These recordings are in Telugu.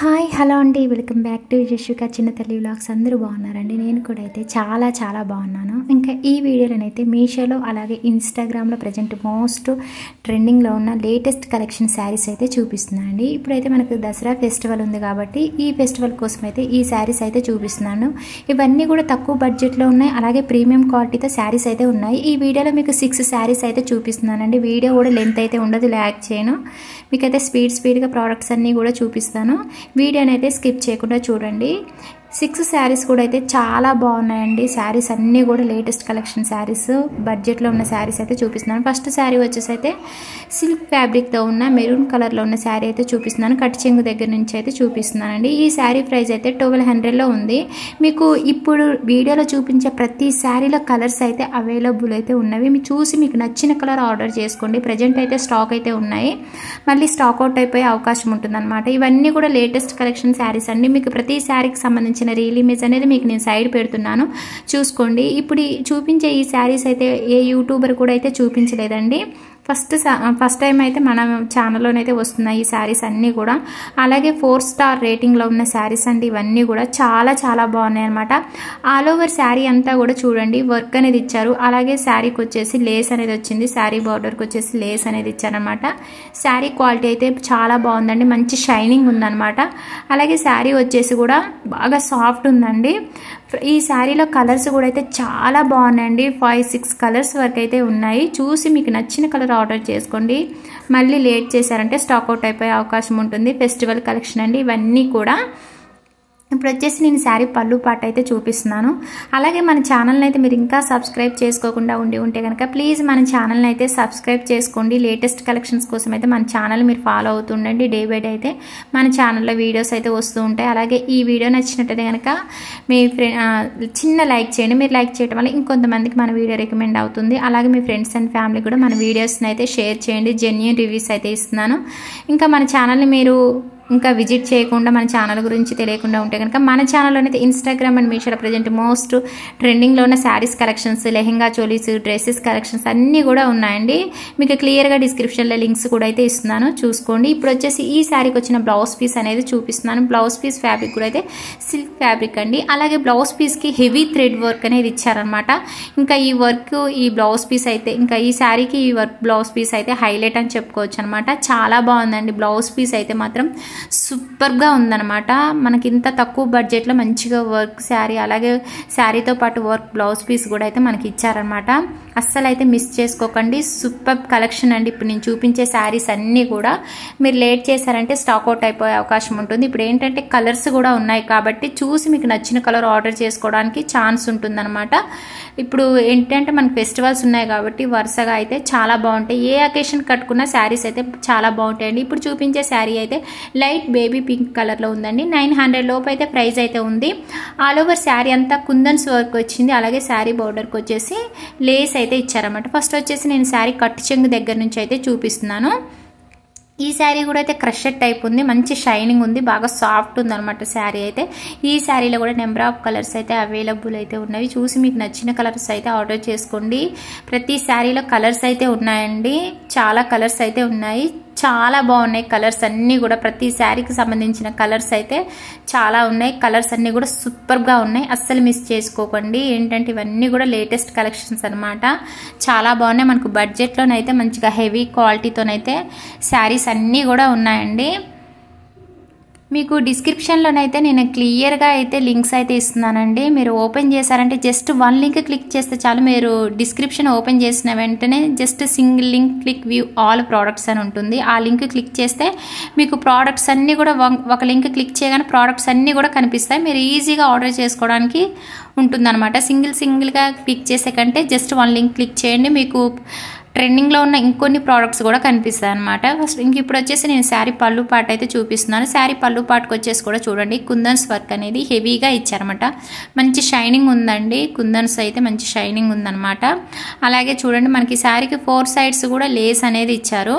హాయ్ హలో అండి, వెల్కమ్ బ్యాక్ టు యశుక చిన్న తల్లి వ్లాగ్స్. అందరూ బాగున్నారండి. నేను కూడా అయితే చాలా బాగున్నాను. ఇంకా ఈ వీడియోలోనైతే మీషోలో అలాగే ఇన్స్టాగ్రామ్లో ప్రజెంట్ మోస్ట్ ట్రెండింగ్లో ఉన్న లేటెస్ట్ కలెక్షన్ శారీస్ అయితే చూపిస్తున్నాను అండి. ఇప్పుడైతే మనకు దసరా ఫెస్టివల్ ఉంది కాబట్టి ఈ ఫెస్టివల్ కోసం అయితే ఈ శారీస్ అయితే చూపిస్తున్నాను. ఇవన్నీ కూడా తక్కువ బడ్జెట్లో ఉన్నాయి, అలాగే ప్రీమియం క్వాలిటీతో శారీస్ అయితే ఉన్నాయి. ఈ వీడియోలో మీకు 6 శారీస్ అయితే చూపిస్తున్నానండి. వీడియో కూడా లెంత్ అయితే ఉండదు, ల్యాగ్ చేయను. మీకైతే స్పీడ్గా ప్రోడక్ట్స్ అన్నీ కూడా చూపిస్తాను. వీడియోని అయితే స్కిప్ చేయకుండా చూడండి. 6 శారీస్ కూడా అయితే చాలా బాగున్నాయండి. శారీస్ అన్నీ కూడా లేటెస్ట్ కలెక్షన్ శారీస్, బడ్జెట్లో ఉన్న శారీస్ అయితే చూపిస్తున్నాను. ఫస్ట్ శారీ వచ్చేసి అయితే సిల్క్ ఫ్యాబ్రిక్తో ఉన్న మెరూన్ కలర్లో ఉన్న శారీ అయితే చూపిస్తున్నాను. కట్ చెంగు దగ్గర నుంచి అయితే చూపిస్తున్నానండి. ఈ శారీ ప్రైస్ అయితే 1200లో ఉంది. మీకు ఇప్పుడు వీడియోలో చూపించే ప్రతి శారీలో కలర్స్ అయితే అవైలబుల్ అయితే ఉన్నవి. మీరు చూసి మీకు నచ్చిన కలర్ ఆర్డర్ చేసుకోండి. ప్రజెంట్ అయితే స్టాక్ అయితే ఉన్నాయి, మళ్ళీ స్టాక్ అవుట్ అయిపోయే అవకాశం ఉంటుందన్నమాట. ఇవన్నీ కూడా లేటెస్ట్ కలెక్షన్ శారీస్ అండి. మీకు ప్రతి శారీకి సంబంధించి రీల్ ఇమేజ్ అనేది మీకు నేను సైడ్ పెడుతున్నాను, చూసుకోండి. ఇప్పుడు చూపించే ఈ శారీస్ అయితే ఏ యూట్యూబర్ కూడా అయితే చూపించలేదండి. ఫస్ట్ టైం అయితే మన ఛానల్లోనైతే వస్తున్నాయి ఈ శారీస్ అన్నీ కూడా. అలాగే 4 స్టార్ రేటింగ్లో ఉన్న శారీస్ అండి. ఇవన్నీ కూడా చాలా బాగున్నాయి అనమాట. ఆల్ ఓవర్ శారీ అంతా కూడా చూడండి వర్క్ అనేది ఇచ్చారు. అలాగే శారీకి వచ్చేసి లేస్ అనేది వచ్చింది. శారీ బార్డర్కి వచ్చేసి లేస్ అనేది ఇచ్చారనమాట. శారీ క్వాలిటీ అయితే చాలా బాగుందండి, మంచి షైనింగ్ ఉందన్నమాట. అలాగే శారీ వచ్చేసి కూడా బాగా సాఫ్ట్ ఉందండి. ఈ శారీలో కలర్స్ కూడా అయితే చాలా బాగున్నాయండి. 5-6 కలర్స్ వరకు అయితే ఉన్నాయి. చూసి మీకు నచ్చిన కలర్ ఆర్డర్ చేసుకోండి. మళ్ళీ లేట్ చేశారంటే స్టాక్ అవుట్ అయిపోయే అవకాశం ఉంటుంది. ఫెస్టివల్ కలెక్షన్ అండి ఇవన్నీ కూడా. ఇప్పుడు వచ్చేసి నేను శారీ పళ్ళు పాట అయితే చూపిస్తున్నాను. అలాగే మన ఛానల్ని అయితే మీరు ఇంకా సబ్స్క్రైబ్ చేసుకోకుండా ఉంటే కనుక ప్లీజ్ మన ఛానల్ని అయితే సబ్స్క్రైబ్ చేసుకోండి. లేటెస్ట్ కలెక్షన్స్ కోసం అయితే మన ఛానల్ మీరు ఫాలో అవుతుండండి. డే బై డే అయితే మన ఛానల్లో వీడియోస్ అయితే వస్తూ ఉంటాయి. అలాగే ఈ వీడియో నచ్చినట్టయితే కనుక మీ చిన్న లైక్ చేయండి. మీరు లైక్ చేయడం వల్ల ఇంకొంతమందికి మన వీడియో రికమెండ్ అవుతుంది. అలాగే మీ ఫ్రెండ్స్ అండ్ ఫ్యామిలీ కూడా మన వీడియోస్ని అయితే షేర్ చేయండి. జెన్యూన్ రివ్యూస్ అయితే ఇస్తున్నాను. ఇంకా మన ఛానల్ని మీరు ఇంకా విజిట్ చేయకుండా, మన ఛానల్ గురించి తెలియకుండా ఉంటే కనుక మన ఛానల్లోనైతే ఇన్స్టాగ్రామ్ అండ్ మీషోలో ప్రజెంట్ మోస్ట్ ట్రెండింగ్లో ఉన్న saris collections, lehenga cholis, dresses collections అన్నీ కూడా ఉన్నాయండి. మీకు క్లియర్గా డిస్క్రిప్షన్లో లింక్స్ కూడా అయితే ఇస్తున్నాను, చూసుకోండి. ఇప్పుడు వచ్చేసి ఈ శారీకి వచ్చిన బ్లౌజ్ పీస్ అనేది చూపిస్తున్నాను. బ్లౌజ్ పీస్ ఫ్యాబ్రిక్ కూడా అయితే సిల్క్ ఫ్యాబ్రిక్ అండి. అలాగే బ్లౌజ్ పీస్కి హెవీ థ్రెడ్ వర్క్ అనేది ఇచ్చారనమాట. ఇంకా ఈ వర్క్, ఈ బ్లౌజ్ పీస్ అయితే, ఇంకా ఈ శారీకి ఈ వర్క్ బ్లౌజ్ పీస్ అయితే హైలైట్ అని చెప్పుకోవచ్చు అనమాట. చాలా బాగుందండి. బ్లౌజ్ పీస్ అయితే మాత్రం సూపర్గా ఉందన్నమాట. మనకి ఇంత తక్కువ బడ్జెట్లో మంచిగా వర్క్ శారీ, అలాగే శారీతో పాటు వర్క్ బ్లౌజ్ పీస్ కూడా అయితే మనకి ఇచ్చారనమాట. అస్సలు అయితే మిస్ చేసుకోకండి. సూపర్ కలెక్షన్ అండి. ఇప్పుడు నేను చూపించే శారీస్ అన్నీ కూడా మీరు లేట్ చేశారంటే స్టాక్ అవుట్ అయిపోయే అవకాశం ఉంటుంది. ఇప్పుడు ఏంటంటే కలర్స్ కూడా ఉన్నాయి కాబట్టి చూసి మీకు నచ్చిన కలర్ ఆర్డర్ చేసుకోవడానికి ఛాన్స్ ఉంటుందన్నమాట. ఇప్పుడు ఏంటంటే మనకి ఫెస్టివల్స్ ఉన్నాయి కాబట్టి వరుసగా అయితే చాలా బాగుంటాయి. ఏ అకేషన్ కట్టుకున్న శారీస్ అయితే చాలా బాగుంటాయండి. ఇప్పుడు చూపించే శారీ అయితే లైట్ బేబీ పింక్ కలర్లో ఉందండి. 900 లోపు అయితే ప్రైస్ అయితే ఉంది. ఆల్ ఓవర్ శారీ అంతా కుందన్స్ వర్క్ వచ్చింది. అలాగే శారీ బార్డర్కి వచ్చేసి లేస్ అయితే ఇచ్చారన్నమాట. ఫస్ట్ వచ్చేసి నేను శారీ కట్టు చెంగు దగ్గర నుంచి అయితే చూపిస్తున్నాను. ఈ శారీ కూడా అయితే క్రషెడ్ టైప్ ఉంది, మంచి షైనింగ్ ఉంది, బాగా సాఫ్ట్ ఉంది అనమాట శారీ అయితే. ఈ శారీలో కూడా నెంబర్ ఆఫ్ కలర్స్ అయితే అవైలబుల్ అయితే ఉన్నవి. చూసి మీకు నచ్చిన కలర్స్ అయితే ఆర్డర్ చేసుకోండి. ప్రతి శారీలో కలర్స్ అయితే ఉన్నాయండి, చాలా కలర్స్ అయితే ఉన్నాయి. చాలా బాగున్నాయి కలర్స్ అన్నీ కూడా. ప్రతి శారీకి సంబంధించిన కలర్స్ అయితే చాలా ఉన్నాయి. కలర్స్ అన్నీ కూడా సూపర్గా ఉన్నాయి, అస్సలు మిస్ చేసుకోకండి. ఏంటంటే ఇవన్నీ కూడా లేటెస్ట్ కలెక్షన్స్ అనమాట. చాలా బాగున్నాయి. మనకు బడ్జెట్లోనైతే మంచిగా హెవీ క్వాలిటీతోనైతే శారీస్ అన్నీ కూడా ఉన్నాయండి. మీకు డిస్క్రిప్షన్లోనైతే నేను క్లియర్గా అయితే లింక్స్ అయితే ఇస్తున్నానండి. మీరు ఓపెన్ చేశారంటే జస్ట్ 1 లింక్ క్లిక్ చేస్తే చాలు. మీరు డిస్క్రిప్షన్ ఓపెన్ చేసిన వెంటనే just single link click view all products అని ఉంటుంది. ఆ లింక్ క్లిక్ చేస్తే మీకు ప్రోడక్ట్స్ అన్నీ కూడా ఒక లింక్ క్లిక్ చేయగానే ప్రోడక్ట్స్ అన్నీ కూడా కనిపిస్తాయి. మీరు ఈజీగా ఆర్డర్ చేసుకోవడానికి ఉంటుందన్నమాట. సింగిల్గా క్లిక్ చేసే కంటే జస్ట్ 1 లింక్ క్లిక్ చేయండి, మీకు ట్రెండింగ్లో ఉన్న ఇంకొన్ని ప్రోడక్ట్స్ కూడా కనిపిస్తాయి అనమాట. ఫస్ట్ ఇప్పుడు వచ్చేసి నేను శారీ పళ్ళు పాట అయితే చూపిస్తున్నాను. శారీ పళ్ళు పాటకు వచ్చేసి కూడా చూడండి కుందన్స్ వర్క్ అనేది హెవీగా ఇచ్చారనమాట. మంచి షైనింగ్ ఉందండి. కుందన్స్ అయితే మంచి షైనింగ్ ఉందన్నమాట. అలాగే చూడండి మనకి శారీకి 4 సైడ్స్ కూడా లేస్ అనేది ఇచ్చారు.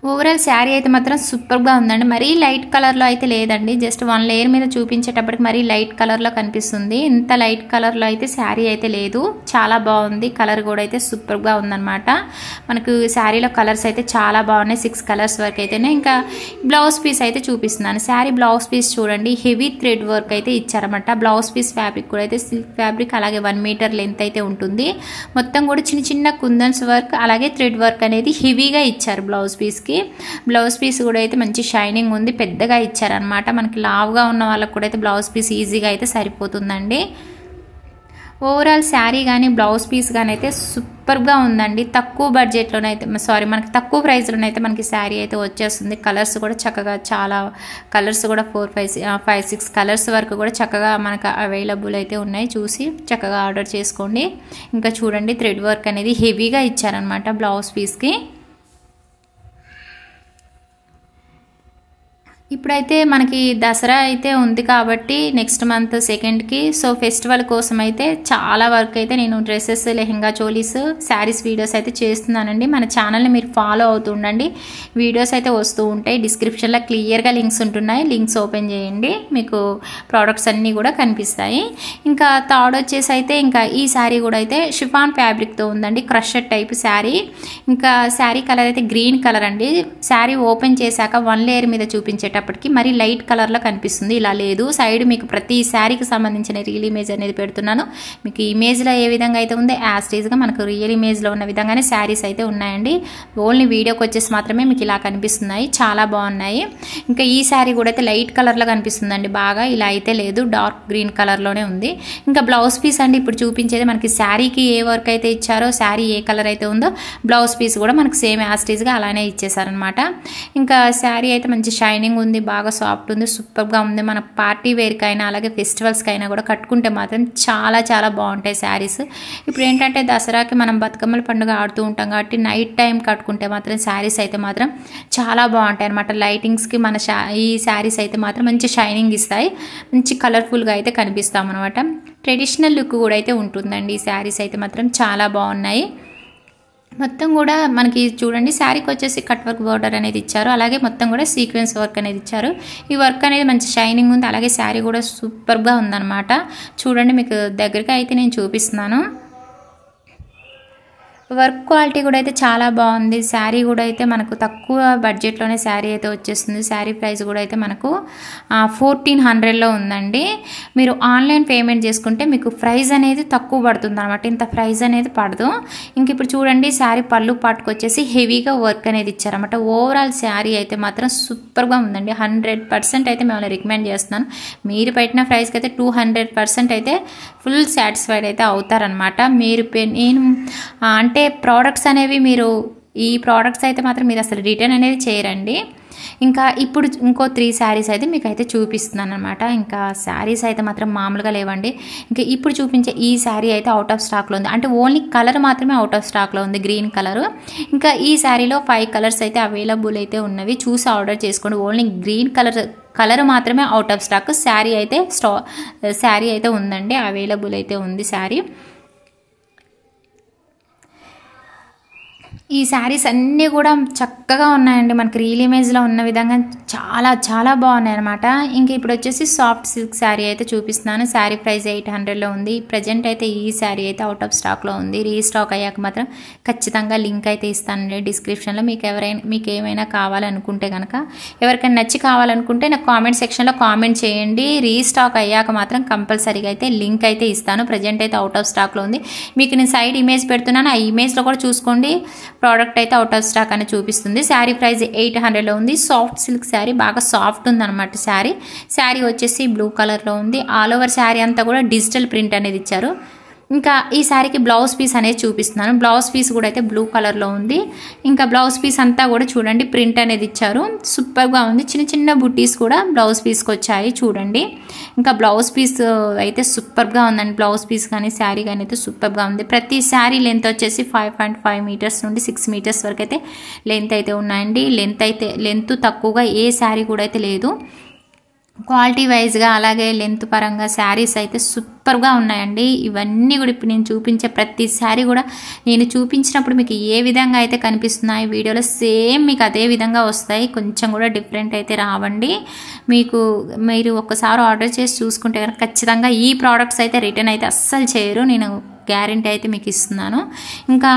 ఓవరాల్ శారీ అయితే మాత్రం సూపర్గా ఉందండి. మరీ లైట్ కలర్లో అయితే లేదండి, జస్ట్ వన్ లేయర్ మీద చూపించేటప్పటికి మరీ లైట్ కలర్లో కనిపిస్తుంది. ఇంత లైట్ కలర్లో అయితే శారీ అయితే లేదు, చాలా బాగుంది. కలర్ కూడా అయితే సూపర్గా ఉందన్నమాట. మనకు శారీలో కలర్స్ అయితే చాలా బాగున్నాయి, 6 కలర్స్ వరకు అయితేనే. ఇంకా బ్లౌజ్ పీస్ అయితే చూపిస్తున్నాను. శారీ బ్లౌజ్ పీస్ చూడండి, హెవీ థ్రెడ్ వర్క్ అయితే ఇచ్చారన్నమాట. బ్లౌజ్ పీస్ ఫ్యాబ్రిక్ కూడా అయితే సిల్క్ ఫ్యాబ్రిక్, అలాగే 1 మీటర్ లెంత్ అయితే ఉంటుంది. మొత్తం కూడా చిన్న చిన్న కుందన్స్ వర్క్ అలాగే థ్రెడ్ వర్క్ అనేది హెవీగా ఇచ్చారు బ్లౌజ్ పీస్కి. బ్లౌజ్ పీస్ కూడా అయితే మంచి షైనింగ్ ఉంది, పెద్దగా ఇచ్చారనమాట. మనకి లావుగా ఉన్న వాళ్ళకి కూడా అయితే బ్లౌజ్ పీస్ ఈజీగా అయితే సరిపోతుందండి. ఓవరాల్ శారీ కానీ బ్లౌజ్ పీస్ కానీ అయితే సూపర్గా ఉందండి. తక్కువ బడ్జెట్లోనైతే మనకి తక్కువ ప్రైస్లోనైతే మనకి శారీ అయితే వచ్చేస్తుంది. కలర్స్ కూడా చక్కగా, చాలా కలర్స్ కూడా 4, 5, 6 కలర్స్ వరకు కూడా చక్కగా మనకు అవైలబుల్ అయితే ఉన్నాయి. చూసి చక్కగా ఆర్డర్ చేసుకోండి. ఇంకా చూడండి, థ్రెడ్ వర్క్ అనేది హెవీగా ఇచ్చారనమాట బ్లౌజ్ పీస్కి. ఇప్పుడైతే మనకి దసరా అయితే ఉంది కాబట్టి నెక్స్ట్ మంత్ 2కి, సో ఫెస్టివల్ కోసం అయితే చాలా వరకు అయితే నేను డ్రెస్సెస్, లెహెంగా, చోలీస్, శారీస్ వీడియోస్ అయితే చేస్తున్నానండి. మన ఛానల్ని మీరు ఫాలో అవుతూ ఉండండి, వీడియోస్ అయితే వస్తూ ఉంటాయి. డిస్క్రిప్షన్లో క్లియర్గా లింక్స్ ఉంటున్నాయి, లింక్స్ ఓపెన్ చేయండి, మీకు ప్రోడక్ట్స్ అన్నీ కూడా కనిపిస్తాయి. ఇంకా థర్డ్ వచ్చేసి అయితే ఇంకా ఈ శారీ కూడా అయితే షిఫాన్ ఫ్యాబ్రిక్తో ఉందండి, క్రషర్ టైప్ శారీ. ఇంకా శారీ కలర్ అయితే గ్రీన్ కలర్ అండి. శారీ ఓపెన్ చేశాక 1 లేయర్ మీద చూపించేట ప్పటికి మరి లైట్ కలర్లో కనిపిస్తుంది, ఇలా లేదు. సైడ్ మీకు ప్రతి శారీకి సంబంధించిన రియల్ ఇమేజ్ అనేది పెడుతున్నాను. మీకు ఇమేజ్లో ఏ విధంగా అయితే ఉందో యాస్టీజ్గా మనకు రియల్ ఇమేజ్లో ఉన్న విధంగానే శారీస్ అయితే ఉన్నాయండి. ఓన్లీ వీడియోకి వచ్చేసి మాత్రమే మీకు ఇలా కనిపిస్తున్నాయి, చాలా బాగున్నాయి. ఇంకా ఈ శారీ కూడా అయితే లైట్ కలర్లో కనిపిస్తుందండి బాగా, ఇలా అయితే లేదు, డార్క్ గ్రీన్ కలర్లోనే ఉంది. ఇంకా బ్లౌజ్ పీస్ అండి ఇప్పుడు చూపించేది. మనకి శారీకి ఏ వర్క్ అయితే ఇచ్చారో, శారీ ఏ కలర్ అయితే ఉందో బ్లౌజ్ పీస్ కూడా మనకు సేమ్ యాస్టీజ్గా అలానే ఇచ్చేసారనమాట. ఇంకా శారీ అయితే మంచి షైనింగ్ ఉంది, బాగా సాఫ్ట్ ఉంది, సూపర్గా ఉంది. మన పార్టీ వేర్కైనా అలాగే ఫెస్టివల్స్కైనా కూడా కట్టుకుంటే మాత్రం చాలా చాలా బాగుంటాయి శారీస్. ఇప్పుడు ఏంటంటే దసరాకి మనం బతుకమ్మల పండుగ ఆడుతూ ఉంటాం కాబట్టి నైట్ టైం కట్టుకుంటే మాత్రం శారీస్ అయితే మాత్రం చాలా బాగుంటాయి అనమాట. లైటింగ్స్కి మన ఈ శారీస్ అయితే మాత్రం మంచి షైనింగ్ ఇస్తాయి, మంచి కలర్ఫుల్గా అయితే కనిపిస్తాం అనమాట. ట్రెడిషనల్ లుక్ కూడా అయితే ఉంటుందండి. ఈ శారీస్ అయితే మాత్రం చాలా బాగున్నాయి. మొత్తం కూడా మనకి చూడండి, శారీకి వచ్చేసి కట్ వర్క్ బోర్డర్ అనేది ఇచ్చారు, అలాగే మొత్తం కూడా సీక్వెన్స్ వర్క్ అనేది ఇచ్చారు. ఈ వర్క్ అనేది మంచి షైనింగ్ ఉంది, అలాగే శారీ కూడా సూపర్గా ఉందన్నమాట. చూడండి, మీకు దగ్గరికి అయితే నేను చూపిస్తున్నాను. వర్క్ క్వాలిటీ కూడా అయితే చాలా బాగుంది. శారీ కూడా అయితే మనకు తక్కువ బడ్జెట్లోనే శారీ అయితే వచ్చేస్తుంది. శారీ ప్రైస్ కూడా అయితే మనకు 1400లో ఉందండి. మీరు ఆన్లైన్ పేమెంట్ చేసుకుంటే మీకు ప్రైస్ అనేది తక్కువ పడుతుంది అనమాట, ఇంత ప్రైస్ అనేది పడదు. ఇంక ఇప్పుడు చూడండి, శారీ పళ్ళు పాటుకు వచ్చేసి హెవీగా వర్క్ అనేది ఇచ్చారన్నమాట. ఓవరాల్ శారీ అయితే మాత్రం సూపర్గా ఉందండి. 100% అయితే మిమ్మల్ని రికమెండ్ చేస్తున్నాను. మీరు పెట్టిన ప్రైస్కి అయితే 200% అయితే ఫుల్ సాటిస్ఫైడ్ అయితే అవుతారనమాట. నేను అంటే ప్రోడక్ట్స్ అనేవి మీరు ఈ ప్రోడక్ట్స్ అయితే మాత్రం మీరు అసలు రిటర్న్ అనేది చేయరండి. ఇంకా ఇప్పుడు ఇంకో 3 శారీస్ అయితే మీకు అయితే చూపిస్తున్నాను అనమాట. ఇంకా శారీస్ అయితే మాత్రం మామూలుగా లేవండి. ఇంకా ఇప్పుడు చూపించే ఈ శారీ అయితే అవుట్ ఆఫ్ స్టాక్లో ఉంది, అంటే ఓన్లీ కలర్ మాత్రమే అవుట్ ఆఫ్ స్టాక్లో ఉంది, గ్రీన్ కలర్. ఇంకా ఈ శారీలో 5 కలర్స్ అయితే అవైలబుల్ అయితే ఉన్నవి, చూసి ఆర్డర్ చేసుకోండి. ఓన్లీ గ్రీన్ కలర్ మాత్రమే అవుట్ ఆఫ్ స్టాక్. శారీ అయితే ఉందండి, అవైలబుల్ అయితే ఉంది శారీ. ఈ శారీస్ అన్నీ కూడా చక్కగా ఉన్నాయండి, మనకి రియల్ ఇమేజ్లో ఉన్న విధంగా చాలా చాలా బాగున్నాయి అనమాట. ఇంక ఇప్పుడు వచ్చేసి సాఫ్ట్ సిల్క్ శారీ అయితే చూపిస్తున్నాను. శారీ ప్రైస్ 800లో ఉంది. ప్రజెంట్ అయితే ఈ శారీ అయితే అవుట్ ఆఫ్ స్టాక్లో ఉంది. రీస్టాక్ అయ్యాక మాత్రం ఖచ్చితంగా లింక్ అయితే ఇస్తానండి డిస్క్రిప్షన్లో. మీకు ఏమైనా కావాలనుకుంటే కనుక, ఎవరికైనా నచ్చి కావాలనుకుంటే నాకు కామెంట్ సెక్షన్లో కామెంట్ చేయండి. రీస్టాక్ అయ్యాక మాత్రం కంపల్సరీగా అయితే లింక్ అయితే ఇస్తాను. ప్రజెంట్ అయితే అవుట్ ఆఫ్ స్టాక్లో ఉంది. మీకు నేను సైడ్ ఇమేజ్ పెడుతున్నాను, ఆ ఇమేజ్లో కూడా చూసుకోండి. ప్రోడక్ట్ అయితే అవుట్ ఆఫ్ స్టాక్ అని చూపిస్తుంది. శారీ ప్రైస్ 800లో ఉంది. సాఫ్ట్ సిల్క్ శారీ, బాగా సాఫ్ట్ ఉందన్నమాట శారీ వచ్చేసి బ్లూ కలర్లో ఉంది. ఆల్ ఓవర్ శారీ అంతా కూడా డిజిటల్ ప్రింట్ అనేది ఇచ్చారు. ఇంకా ఈ శారీకి బ్లౌజ్ పీస్ అనేది చూపిస్తున్నాను. బ్లౌజ్ పీస్ కూడా అయితే బ్లూ కలర్లో ఉంది. ఇంకా బ్లౌజ్ పీస్ అంతా కూడా చూడండి, ప్రింట్ అనేది ఇచ్చారు, సూపర్గా ఉంది. చిన్న చిన్న బుట్టీస్ కూడా బ్లౌజ్ పీస్కి వచ్చాయి చూడండి. ఇంకా బ్లౌజ్ పీస్ అయితే సూపర్గా ఉందండి. బ్లౌజ్ పీస్ కానీ శారీ కానీ అయితే సూపర్గా ఉంది. ప్రతి శారీ లెంత్ వచ్చేసి 5.5 మీటర్స్ నుండి 6 మీటర్స్ వరకు అయితే లెంత్ అయితే ఉన్నాయండి. లెంత్ తక్కువగా ఏ శారీ కూడా అయితే లేదు. క్వాలిటీ వైజ్గా అలాగే లెంత్ పరంగా శారీస్ అయితే సూపర్గా ఉన్నాయండి. ఇవన్నీ కూడా ఇప్పుడు నేను చూపించే ప్రతి శారీ కూడా నేను చూపించినప్పుడు మీకు ఏ విధంగా అయితే కనిపిస్తున్నాయి వీడియోలో సేమ్ మీకు అదే విధంగా వస్తాయి. కొంచెం కూడా డిఫరెంట్ అయితే రావండి. మీరు ఒక్కసారి ఆర్డర్ చేసి చూసుకుంటే కనుక ఖచ్చితంగా ఈ ప్రోడక్ట్స్ అయితే రిటర్న్ అయితే అస్సలు చేయరు, నేను గ్యారెంటీ అయితే మీకు ఇస్తున్నాను. ఇంకా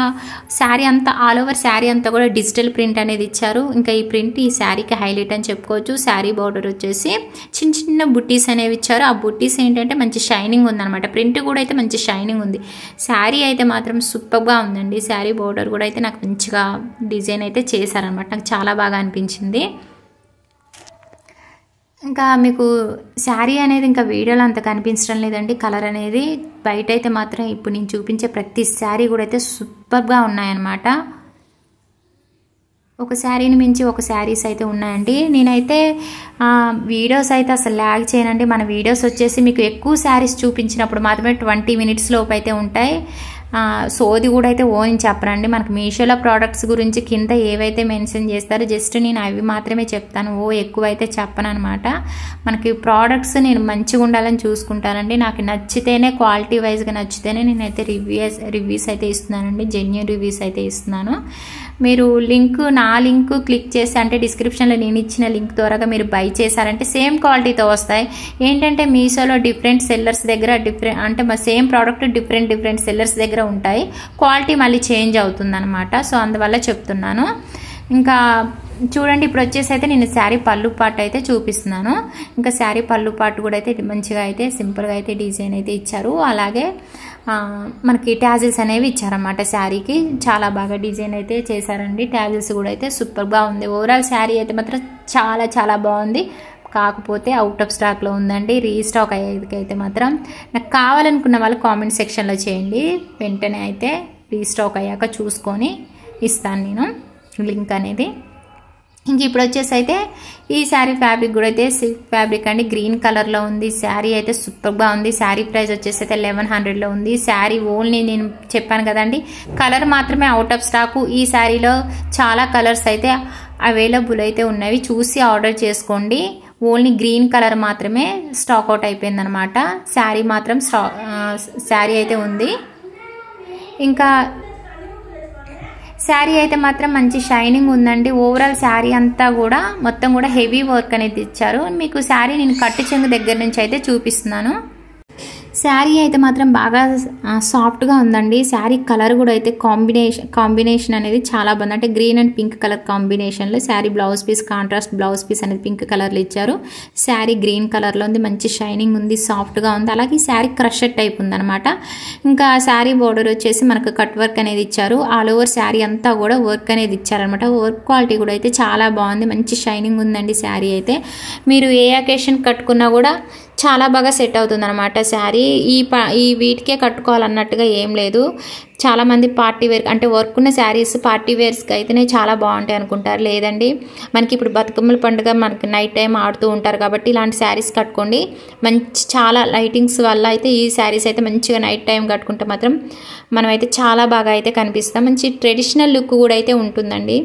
శారీ అంతా ఆల్ ఓవర్ శారీ అంతా కూడా డిజిటల్ ప్రింట్ అనేది ఇచ్చారు. ఇంకా ఈ ప్రింట్ ఈ శారీకి హైలైట్ అని చెప్పుకోవచ్చు. శారీ బార్డర్ వచ్చేసి చిన్న చిన్న బుట్టీస్ అనేవి ఇచ్చారు. ఆ బుట్టీస్ ఏంటంటే మంచి షైనింగ్ ఉందన్నమాట. ప్రింట్ కూడా అయితే మంచి షైనింగ్ ఉంది. శారీ అయితే మాత్రం సూపర్గా ఉందండి. శారీ బార్డర్ కూడా అయితే నాకు మంచిగా డిజైన్ అయితే చేశారనమాట. నాకు చాలా బాగా అనిపించింది. ఇంకా మీకు శారీ అనేది ఇంకా వీడియోలో అంత కనిపించడం లేదండి. కలర్ అనేది బయట అయితే మాత్రం ఇప్పుడు నేను చూపించే ప్రతి శారీ కూడా అయితే సూపర్గా ఉన్నాయన్నమాట. ఒక శారీని మించి ఒక శారీస్ అయితే ఉన్నాయండి. నేనైతే వీడియోస్ అయితే అసలు ల్యాగ్ చేయనండి. మన వీడియోస్ వచ్చేసి మీకు ఎక్కువ శారీస్ చూపించినప్పుడు మాత్రమే 20 minutes లోపు అయితే ఉంటాయి. సోది కూడా అయితే ఓని చెప్పనండి. మనకు మీషోలో ప్రోడక్ట్స్ గురించి కింద ఏవైతే మెన్షన్ చేస్తారో జస్ట్ నేను అవి మాత్రమే చెప్తాను, ఎక్కువ అయితే చెప్పను అనమాట. మనకి ప్రోడక్ట్స్ నేను మంచిగా ఉండాలని చూసుకుంటానండి. నాకు నచ్చితేనే, క్వాలిటీ వైజ్గా నచ్చితేనే నేనైతే రివ్యూస్ అయితే ఇస్తున్నానండి. జెన్యూన్ రివ్యూస్ అయితే ఇస్తున్నాను. మీరు నా లింక్ క్లిక్ చేసి అంటే డిస్క్రిప్షన్లో నేను ఇచ్చిన లింక్ ద్వారా మీరు బై చేశారంటే సేమ్ క్వాలిటీతో వస్తాయి. ఏంటంటే మీషోలో డిఫరెంట్ సెల్లర్స్ దగ్గర అంటే సేమ్ ప్రోడక్ట్ డిఫరెంట్ సెల్లర్స్ దగ్గర ఉంటాయి. క్వాలిటీ మళ్ళీ చేంజ్ అవుతుందన్నమాట. సో అందువల్ల చెప్తున్నాను. ఇంకా చూడండి, ఇప్పుడు వచ్చేసి అయితే నేను శారీ పళ్ళు పాటు అయితే చూపిస్తున్నాను. ఇంకా శారీ పళ్ళు పాటు కూడా అయితే మంచిగా అయితే సింపుల్గా అయితే డిజైన్ అయితే ఇచ్చారు. అలాగే మనకి ట్యాజిల్స్ అనేవి ఇచ్చారన్నమాట. శారీకి చాలా బాగా డిజైన్ అయితే చేశారండి. ట్యాజిల్స్ కూడా అయితే సూపర్గా ఉంది. ఓవరాల్ శారీ అయితే మాత్రం చాలా చాలా బాగుంది. కాకపోతే అవుట్ ఆఫ్ స్టాక్లో ఉందండి. రీస్టాక్ అయ్యేదికైతే మాత్రం నాకు కావాలనుకున్న వాళ్ళు కామెంట్ సెక్షన్లో చేయండి. వెంటనే అయితే రీస్టాక్ అయ్యాక చూసుకొని ఇస్తాను నేను లింక్ అనేది. ఇంక ఇప్పుడు వచ్చేసి అయితే ఈ శారీ ఫ్యాబ్రిక్ కూడా అయితే సిల్క్ ఫ్యాబ్రిక్ అండి. గ్రీన్ కలర్లో ఉంది. శారీ అయితే సూపర్గా ఉంది. శారీ ప్రైస్ వచ్చేసి అయితే 1100లో ఉంది. శారీ ఓన్లీ నేను చెప్పాను కదండి, కలర్ మాత్రమే అవుట్ ఆఫ్ స్టాకు. ఈ శారీలో చాలా కలర్స్ అయితే అవైలబుల్ అయితే ఉన్నవి, చూసి ఆర్డర్ చేసుకోండి. ఓన్లీ గ్రీన్ కలర్ మాత్రమే స్టాక్ అవుట్ అయిపోయిందనమాట. శారీ మాత్రం శారీ అయితే ఉంది. ఇంకా శారీ అయితే మాత్రం మంచి షైనింగ్ ఉందండి. ఓవరాల్ శారీ అంతా కూడా మొత్తం కూడా హెవీ వర్క్ అనేది ఇచ్చారు. మీకు శారీ నేను కట్టు చెంగు దగ్గర నుంచి అయితే చూపిస్తున్నాను. శారీ అయితే మాత్రం బాగా సాఫ్ట్గా ఉందండి. శారీ కలర్ కూడా అయితే కాంబినేషన్ అనేది చాలా బాగుంది. అంటే గ్రీన్ అండ్ పింక్ కలర్ కాంబినేషన్లో sari blouse piece, contrast blouse piece అనేది పింక్ కలర్లో ఇచ్చారు. శారీ గ్రీన్ కలర్లో ఉంది. మంచి షైనింగ్ ఉంది, సాఫ్ట్గా ఉంది. అలాగే శారీ క్రషర్ టైప్ ఉందన్నమాట. ఇంకా శారీ బోర్డర్ వచ్చేసి మనకు కట్ వర్క్ అనేది ఇచ్చారు. ఆల్ ఓవర్ శారీ అంతా కూడా వర్క్ అనేది ఇచ్చారనమాట. వర్క్ క్వాలిటీ కూడా అయితే చాలా బాగుంది. మంచి షైనింగ్ ఉందండి శారీ అయితే. మీరు ఏ అకేషన్ కట్టుకున్నా కూడా చాలా బాగా సెట్ అవుతుంది అనమాట. శారీ ఈ వీటికే కట్టుకోవాలన్నట్టుగా ఏం లేదు. చాలామంది పార్టీ వేర్ అంటే వర్క్ ఉన్న శారీస్ పార్టీ వేర్స్కి అయితేనే చాలా బాగుంటాయి అనుకుంటారు. లేదండి, మనకి ఇప్పుడు బతుకమ్మల పండుగ మనకి నైట్ టైం ఆడుతూ ఉంటారు కాబట్టి ఇలాంటి శారీస్ కట్టుకోండి. చాలా లైటింగ్స్ వల్ల అయితే ఈ శారీస్ అయితే మంచిగా నైట్ టైం కట్టుకుంటే మాత్రం మనమైతే చాలా బాగా అయితే కనిపిస్తాం. మంచి ట్రెడిషనల్ లుక్ కూడా అయితే ఉంటుందండి.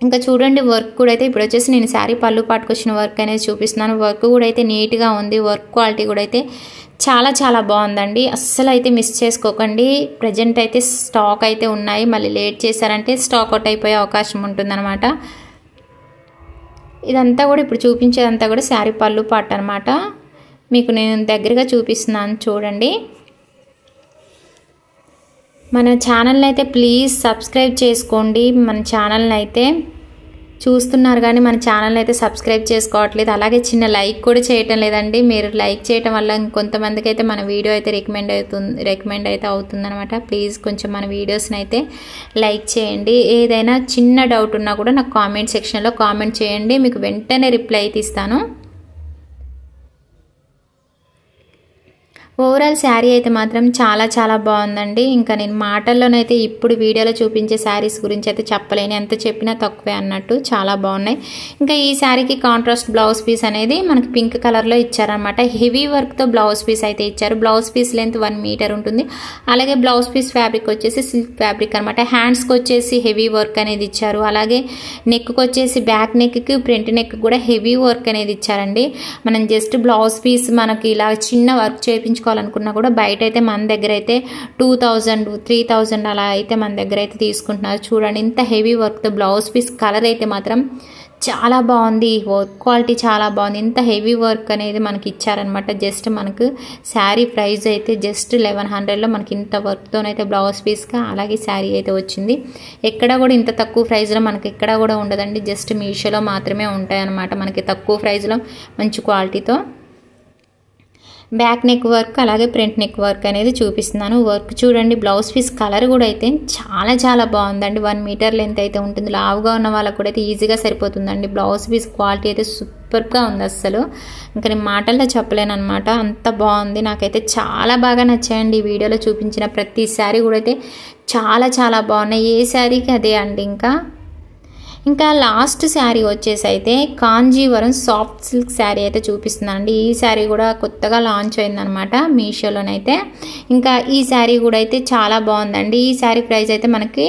ఇంకా చూడండి, వర్క్ కూడా అయితే ఇప్పుడు వచ్చేసి నేను శారీ పళ్ళు పాటుకొచ్చిన వర్క్ అనేది చూపిస్తున్నాను. వర్క్ కూడా అయితే నీట్గా ఉంది. వర్క్ క్వాలిటీ కూడా అయితే చాలా చాలా బాగుందండి. అస్సలు అయితే మిస్ చేసుకోకండి. ప్రజెంట్ అయితే స్టాక్ అయితే ఉన్నాయి. మళ్ళీ లేట్ చేశారంటే స్టాక్ అవుట్ అయిపోయే అవకాశం ఉంటుందన్నమాట. ఇదంతా కూడా ఇప్పుడు చూపించేదంతా కూడా శారీ పళ్ళు పాటు అనమాట. మీకు నేను దగ్గరగా చూపిస్తున్నాను చూడండి. మన ఛానల్ని అయితే ప్లీజ్ సబ్స్క్రైబ్ చేసుకోండి. మన ఛానల్ని అయితే చూస్తున్నారు కానీ మన ఛానల్ని అయితే సబ్స్క్రైబ్ చేసుకోవట్లేదు. అలాగే చిన్న లైక్ కూడా చేయటం లేదండి. మీరు లైక్ చేయటం వల్ల ఇంకొంతమందికి అయితే మన వీడియో అయితే రికమెండ్ అయితే అవుతుందన్నమాట. ప్లీజ్ కొంచెం మన వీడియోస్ని అయితే లైక్ చేయండి. ఏదైనా చిన్న డౌట్ ఉన్నా కూడా నాకు కామెంట్ సెక్షన్లో కామెంట్ చేయండి. మీకు వెంటనే రిప్లై అయితే ఇస్తాను. ఓవరాల్ శారీ అయితే మాత్రం చాలా చాలా బాగుందండి. ఇంకా నేను మాటల్లోనైతే ఇప్పుడు వీడియోలో చూపించే శారీస్ గురించి అయితే చెప్పలేను, ఎంత చెప్పినా తక్కువే అన్నట్టు చాలా బాగున్నాయి. ఇంకా ఈ శారీకి కాంట్రాస్ట్ బ్లౌజ్ పీస్ అనేది మనకి పింక్ కలర్లో ఇచ్చారనమాట. హెవీ వర్క్తో బ్లౌజ్ పీస్ అయితే ఇచ్చారు. బ్లౌజ్ పీస్ లెంత్ 1 మీటర్ ఉంటుంది. అలాగే బ్లౌజ్ పీస్ ఫ్యాబ్రిక్ వచ్చేసి సిల్క్ ఫ్యాబ్రిక్ అనమాట. హ్యాండ్స్కి వచ్చేసి హెవీ వర్క్ అనేది ఇచ్చారు. అలాగే నెక్కి వచ్చేసి బ్యాక్ నెక్కి ఫ్రంట్ నెక్ కూడా హెవీ వర్క్ అనేది ఇచ్చారండి. మనం జస్ట్ బ్లౌజ్ పీస్ మనకి ఇలా చిన్న వర్క్ చేయించుకోవాలనుకున్నా కూడా బయట అయితే మన దగ్గర అయితే 2000 3000 అలా అయితే మన దగ్గర అయితే తీసుకుంటున్నారు. చూడండి ఇంత హెవీ వర్క్తో బ్లౌజ్ పీస్ కలర్ అయితే మాత్రం చాలా బాగుంది. వర్క్ క్వాలిటీ చాలా బాగుంది. ఇంత హెవీ వర్క్ అనేది మనకి ఇచ్చారనమాట. జస్ట్ మనకు శారీ ప్రైస్ అయితే జస్ట్ 1100లో మనకి ఇంత వర్క్తోనైతే బ్లౌజ్ పీస్గా అలాగే శారీ అయితే వచ్చింది. ఎక్కడ కూడా ఇంత తక్కువ ప్రైస్లో మనకి ఎక్కడ కూడా ఉండదండి. జస్ట్ మీషోలో మాత్రమే ఉంటాయన్నమాట మనకి తక్కువ ప్రైస్లో మంచి క్వాలిటీతో. బ్యాక్ నెక్ వర్క్ అలాగే ఫ్రంట్ నెక్ వర్క్ అనేది చూపిస్తున్నాను. వర్క్ చూడండి. బ్లౌజ్ పీస్ కలర్ కూడా అయితే చాలా చాలా బాగుందండి. 1 మీటర్ లెంత్ అయితే ఉంటుంది. లావుగా ఉన్న వాళ్ళకు కూడా అయితే ఈజీగా సరిపోతుందండి. బ్లౌజ్ పీస్ క్వాలిటీ అయితే సూపర్గా ఉంది అస్సలు. ఇంకా నేను మాటల్లో చెప్పలేను అనమాట, అంత బాగుంది. నాకైతే చాలా బాగా నచ్చాయండి. ఈ వీడియోలో చూపించిన ప్రతి శారీ కూడా అయితే చాలా చాలా బాగున్నాయి. ఏ శారీకి అదే అండి. ఇంకా లాస్ట్ శారీ వచ్చేసి అయితే కాంజీవరం సాఫ్ట్ సిల్క్ శారీ అయితే చూపిస్తున్నానండి. ఈ శారీ కూడా కొత్తగా లాంచ్ అయిందనమాట మీషోలోనైతే. ఇంకా ఈ శారీ కూడా అయితే చాలా బాగుందండి. ఈ శారీ ప్రైస్ అయితే మనకి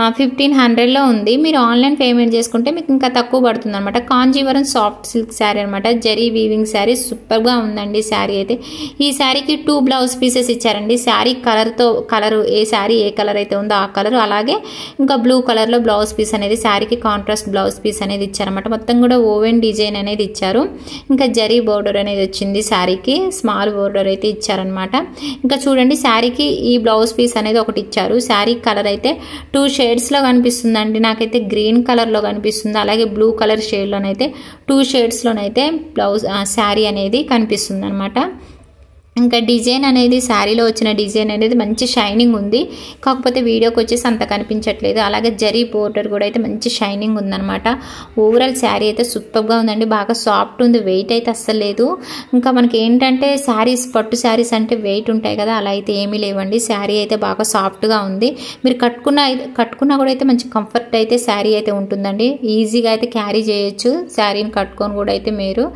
1500లో ఉంది. మీరు ఆన్లైన్ పేమెంట్ చేసుకుంటే మీకు ఇంకా తక్కువ పడుతుంది అనమాట. కాంజీవరం సాఫ్ట్ సిల్క్ శారీ అనమాట. జరీ వీవింగ్ శారీ సూపర్గా ఉందండి శారీ అయితే. ఈ శారీకి 2 బ్లౌజ్ పీసెస్ ఇచ్చారండి. శారీ కలరు ఏ శారీ ఏ కలర్ అయితే ఉందో ఆ కలర్, అలాగే ఇంకా బ్లూ కలర్లో బ్లౌజ్ పీస్ అనేది శారీకి కాంట్రాస్ట్ బ్లౌజ్ పీస్ అనేది ఇచ్చారన్నమాట. మొత్తం కూడా ఓవెన్ డిజైన్ అనేది ఇచ్చారు. ఇంకా జరీ బోర్డర్ అనేది వచ్చింది శారీకి. స్మాల్ బోర్డర్ అయితే ఇచ్చారనమాట. ఇంకా చూడండి శారీకి ఈ బ్లౌజ్ పీస్ అనేది ఒకటి ఇచ్చారు. శారీ కలర్ అయితే 2 షేడ్స్లో కనిపిస్తుందండి. నాకైతే గ్రీన్ కలర్లో కనిపిస్తుంది. అలాగే బ్లూ కలర్ షేడ్లోనైతే 2 షేడ్స్లోనైతే బ్లౌజ్ శారీ అనేది కనిపిస్తుంది అనమాట. ఇంకా డిజైన్ అనేది శారీలో వచ్చిన డిజైన్ అనేది మంచి షైనింగ్ ఉంది. కాకపోతే వీడియోకి వచ్చేసి అంత కనిపించట్లేదు. అలాగే జరీ బోర్డర్ కూడా అయితే మంచి షైనింగ్ ఉందన్నమాట. ఓవరాల్ శారీ అయితే సూపర్గా ఉందండి. బాగా సాఫ్ట్ ఉంది. వెయిట్ అయితే అస్సలు లేదు. ఇంకా మనకి ఏంటంటే శారీస్ పట్టు శారీస్ అంటే వెయిట్ ఉంటాయి కదా, అలా అయితే ఏమీ లేవండి. శారీ అయితే బాగా సాఫ్ట్గా ఉంది. మీరు కట్టుకున్నా కూడా అయితే మంచి కంఫర్ట్ అయితే శారీ అయితే ఉంటుందండి. ఈజీగా అయితే క్యారీ చేయొచ్చు. శారీని కట్టుకొని కూడా అయితే మీరు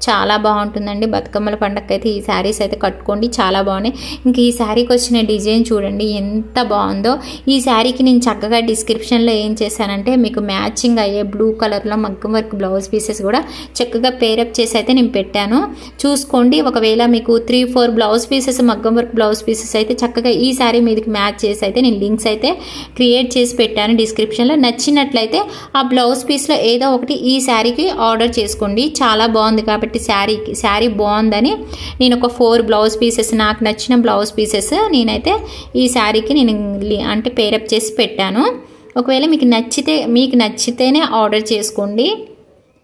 చాలా బాగుంటుందండి. బతుకమ్మల పండగకి అయితే ఈ శారీస్ అయితే కట్టుకోండి, చాలా బాగున్నాయి. ఇంకా ఈ శారీకి వచ్చిన డిజైన్ చూడండి ఎంత బాగుందో. ఈ శారీకి నేను చక్కగా డిస్క్రిప్షన్లో ఏం చేశానంటే మీకు మ్యాచింగ్ అయ్యే బ్లూ కలర్లో మగ్గం వర్క్ బ్లౌజ్ పీసెస్ కూడా చక్కగా పేరప్ చేసి అయితే నేను పెట్టాను. చూసుకోండి. ఒకవేళ మీకు 3-4 బ్లౌజ్ పీసెస్ మగ్గం వర్క్ బ్లౌజ్ పీసెస్ అయితే చక్కగా ఈ శారీ మీదకి మ్యాచ్ చేసి అయితే నేను లింక్స్ అయితే క్రియేట్ చేసి పెట్టాను డిస్క్రిప్షన్లో. నచ్చినట్లయితే ఆ బ్లౌజ్ పీస్లో ఏదో ఒకటి ఈ శారీకి ఆర్డర్ చేసుకోండి. చాలా బాగుంది కాబట్టి శారీ బాగుందని నేను ఒక 4 బ్లౌజ్ పీసెస్, నాకు నచ్చిన బ్లౌజ్ పీసెస్ నేనైతే ఈ శారీకి నేను అంటే పేరప్ చేసి పెట్టాను. ఒకవేళ మీకు నచ్చితేనే ఆర్డర్ చేసుకోండి.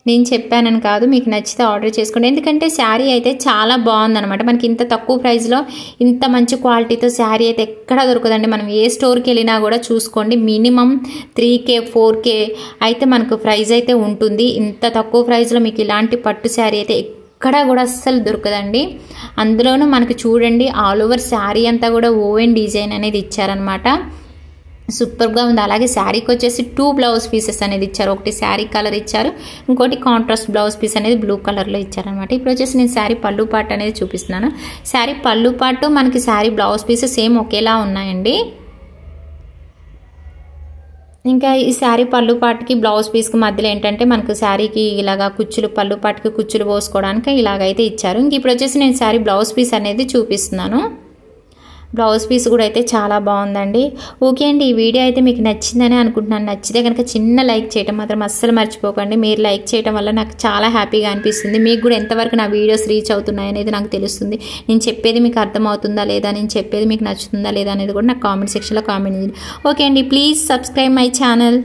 నేను చెప్పానని కాదు, మీకు నచ్చితే ఆర్డర్ చేసుకోండి. ఎందుకంటే శారీ అయితే చాలా బాగుందనమాట. మనకి ఇంత తక్కువ ప్రైస్లో ఇంత మంచి క్వాలిటీతో శారీ అయితే ఎక్కడ దొరకదండి. మనం ఏ స్టోర్కి వెళ్ళినా కూడా చూసుకోండి, మినిమం 3K 4K అయితే మనకు ప్రైస్ అయితే ఉంటుంది. ఇంత తక్కువ ప్రైస్లో మీకు ఇలాంటి పట్టు శారీ అయితే ఎక్కడ కూడా అస్సలు దొరకదండి. అందులోనూ మనకు చూడండి ఆల్ ఓవర్ శారీ అంతా కూడా ఓవెన్ డిజైన్ అనేది ఇచ్చారనమాట. సూపర్గా ఉంది. అలాగే శారీకి వచ్చేసి 2 బ్లౌజ్ పీసెస్ అనేది ఇచ్చారు. ఒకటి శారీ కలర్ ఇచ్చారు, ఇంకోటి కాంట్రాస్ట్ బ్లౌజ్ పీస్ అనేది బ్లూ కలర్లో ఇచ్చారనమాట. ఇప్పుడు వచ్చేసి నేను శారీ పళ్ళు పార్ట్ అనేది చూపిస్తున్నాను. శారీ పళ్ళు పార్ట్ మనకి శారీ బ్లౌజ్ పీసెస్ సేమ్ ఒకేలా ఉన్నాయండి. ఇంకా ఈ శారీ పళ్ళు పాటుకి బ్లౌజ్ పీస్కి మధ్యలో ఏంటంటే మనకు శారీకి ఇలాగా కుచ్చులు, పళ్ళు పాటుకి కుచ్చులు పోసుకోవడానికి ఇలాగైతే ఇచ్చారు. ఇంక ఇప్పుడు వచ్చేసి నేను శారీ బ్లౌజ్ పీస్ అనేది చూపిస్తున్నాను. బ్లౌజ్ పీస్ కూడా అయితే చాలా బాగుందండి. ఓకే అండి, ఈ వీడియో అయితే మీకు నచ్చిందని అనుకుంటున్నాను. నచ్చితే కనుక చిన్న లైక్ చేయడం మాత్రం అస్సలు మర్చిపోకండి. మీరు లైక్ చేయడం వల్ల నాకు చాలా హ్యాపీగా అనిపిస్తుంది. మీకు కూడా ఎంతవరకు నా వీడియోస్ రీచ్ అవుతున్నాయి అనేది నాకు తెలుస్తుంది. నేను చెప్పేది మీకు అర్థమవుతుందా లేదా, నేను చెప్పేది మీకు నచ్చుతుందా లేదా అనేది కూడా నాకు కామెంట్ సెక్షన్లో కామెంట్ చేయండి. ఓకే అండి, ప్లీజ్ సబ్స్క్రైబ్ మై ఛానల్.